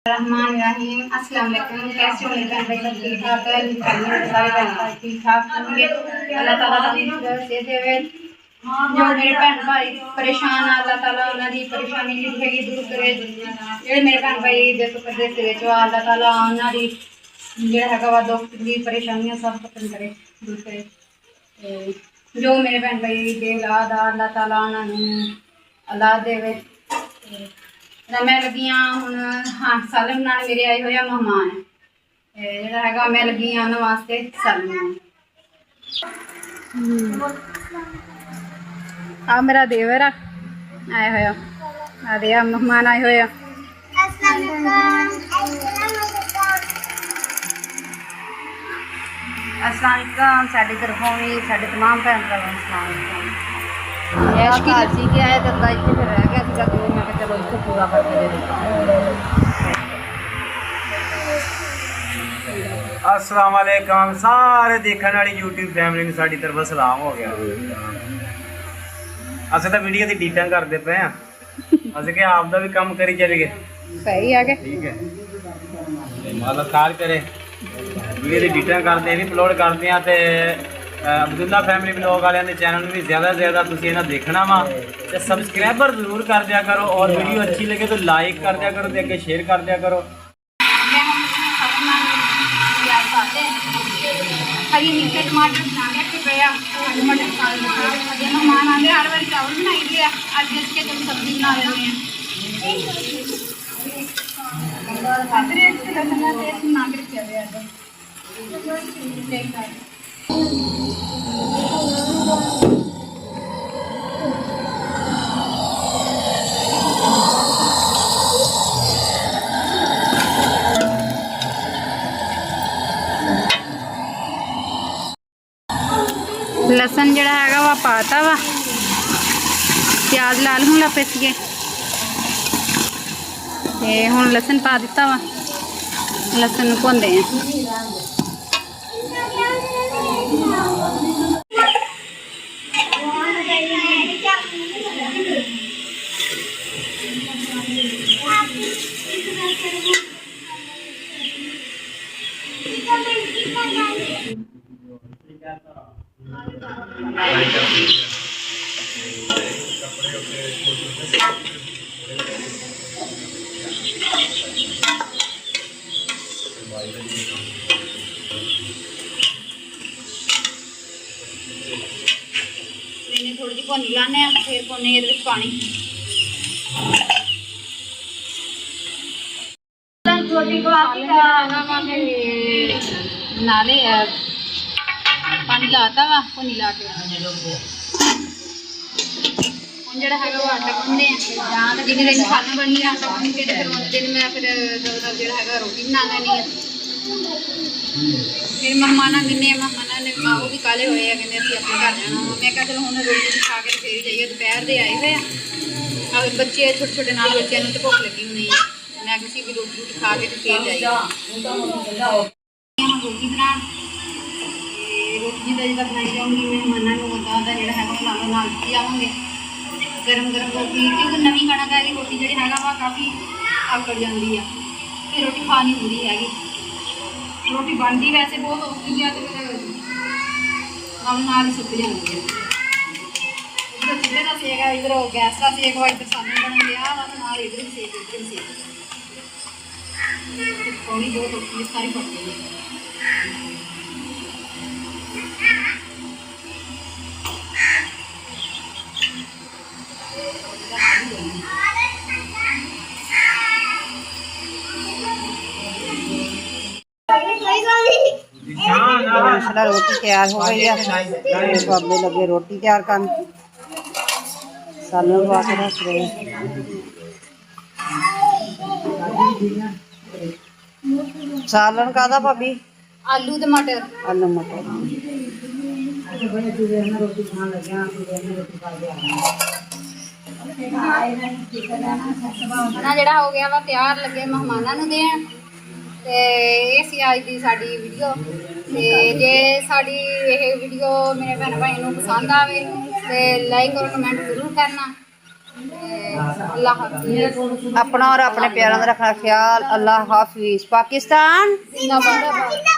रहमान रहीम अस्सलाम वालेकुम। कैसे हो मेरे बहन भाई? सब ठीक ठाक है? सारे बहन भाई ठीक ठाक होंगे। अल्लाह ताला से देवे जो मेरे बहन भाई परेशान आ अल्लाह ताला उन्होंने परेशानी जिंदगी दूर करे। जो मेरे बहन भाई देश प्रदेश अल्लाह ताला उन्होंने जोड़ा है दुख तकलीफ परेशानियां सब खत्म करे दूर करे। जो मेरे बहन भाई दे औलाद आ अल्लाह ताला उन्होंने औलाद देवे। मैं लगी हूँ हाँ सालन बनाने मेरे आए हुए मेहमान जोड़ा मैं लगी उन्होंने वास्ते सालन आ मेरा देवर आए हुए दे मेहमान आए हुए अस्सलाम साडी तरफों भी साडे तमाम भैन भरावां नूं अस्सलाम सी के आए तो इतने फिर रह गया सीगा तो मैं चलो इसको पूरा करके दे देता। अस्सलाम वालेकुम सारे देखने वाली यूट्यूब फैमिली ने साडी तरफ सलाम हो गया। असं तो वीडियो की एडिटिंग करते पे हैं असं के आप दा भी काम करी चले गए सही आ गया ठीक है मतलब कार करे वीडियो की एडिटिंग करते हैं भी अपलोड करते हैं तो अब्दुल्ला फैमिली ब्लॉग वाले ने चैनल भी ज़्यादा से ज़्यादा तुम इन्हें देखना वा तो सबसक्राइबर जरूर कर दिया करो और वीडियो अच्छी लगे तो लाइक कर दिया करो तो अगे शेयर कर दिया करो। हरी मिर्च टमाटर बना के पिया मटर मेहमान आते हर बार चावल बनाई दिए अज इसके तुम सब्जी बना लेते हैं बना के रखे लसन जड़ा है वह पाता वा प्याज लाल हूँ पिस के हूँ लसन पा दिता वा लसन भुनते हैं। थोड़ी जी भुनी लाने फिर पाने पानी नाले पानी लाता वा भुनी ला के जोड़ा है आटा गुनने जिन्हें दिन खाना बनी आटा गुन के फिर उस दिन मैं फिर जोड़ा है रोटी बना लैनी है। फिर मेहमान किन्ने मेहमान ने वो भी काले हुए हैं कहते असं अपने घर जाना मैं क्या चलो हम रोटी खा के फिर जाइए दोपहर के आए हुए अगर बच्चे छोटे छोटे नाल बच्चों तो भुख लगी होनी है मैं किसी भी रोटी रोटी खा के फिर जाइए रोटी बना रोटी तो जो बनाई जाऊँगी मेहमानों को उदा का जोड़ा है नाल दी जाऊँगे गरम गरम रोटी क्योंकि नवी कणक है रोटी जी है वा काफ़ी आकड़ जाती है फिर रोटी खा नहीं होती हैगी रोटी बनती वैसे बहुत औखी है तो फिर नाल ही सुक जाती है। उधर चूल्हे का सेक है इधर गैस का सेक वा इधर सामने बन गया बस नाल इधर भी सेक इधर भी सेक थोड़ी बहुत औखी सारी पक गई है। रोटी तैयार हो गई है बाबे लगे रोटी तैयार कर सालन पा के रख रहे सालन कादा भाभी आलू ते मटर आलू मटर खाना जड़ा हो गया वा तैयार लगे मेहमानों देन ते ये सी अज दी साडी वीडियो ते जे साडी ये वीडियो मेरे भैन भाई नूं पसंद आवे ते लाइक और कमेंट जरूर करना अल्लाह हाफिज़। अपना और अपने प्यारों का रखना ख्याल। अल्लाह हाफिज। पाकिस्तान। जिंदाबाद।